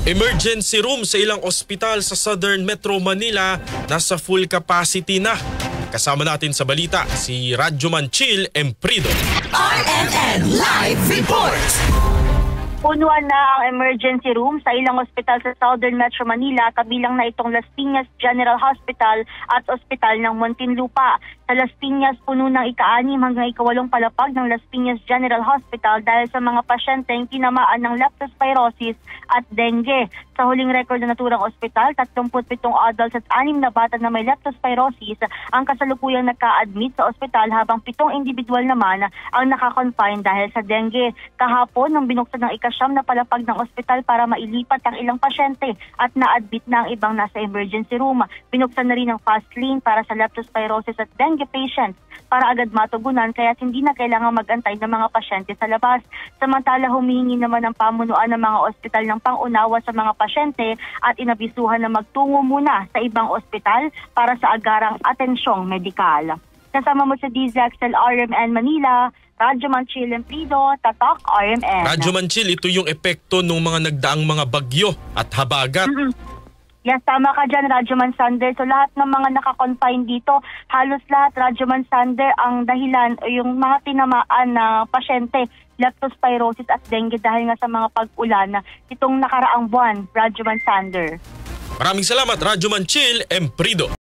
Emergency room sa ilang ospital sa Southern Metro Manila nasa full capacity na. Kasama natin sa balita si Radyoman Chill Emprido. RMN Live Report! Punuan na ang emergency room sa ilang ospital sa Southern Metro Manila, kabilang na itong Las Piñas General Hospital at Ospital ng Muntinlupa. Sa Las Piñas, puno ng ika-6 hanggang ika-8 palapag ng Las Piñas General Hospital dahil sa mga pasyenteng tinamaan ng leptospirosis at dengue. Sa huling record na naturang ospital, 37 adults at 6 na bata na may leptospirosis ang kasalukuyang naka-admit sa ospital habang 7 individual naman ang nakakonfine dahil sa dengue. Kahapon, nang binuksan ng ika-9 na palapag ng ospital para mailipat ang ilang pasyente at na-admit na ang ibang nasa emergency room. Binuksan na rin ang fast lane para sa leptospirosis at dengue patients para agad matugunan kaya hindi na kailangan mag-antay ng mga pasyente sa labas. Samantala, humihingi naman ng pamunuan ng mga ospital ng pangunawa sa mga pasyente at inabisuhan na magtungo muna sa ibang ospital para sa agarang atensyong medikal. Kasama mo sa DZXL RMN Manila, Radyoman Chill Emprido, Tatak RMN. Radyoman Chill, ito yung epekto ng mga nagdaang mga bagyo at habagat. Yes, tama ka dyan, Radyoman Sander. So lahat ng mga nakakonfine dito, halos lahat, Radyoman Sander, ang dahilan o yung mga tinamaan na pasyente, leptospirosis at dengue dahil nga sa mga pag-ulan itong nakaraang buwan, Radyoman Sander. Maraming salamat, Radyoman Chill Emprido.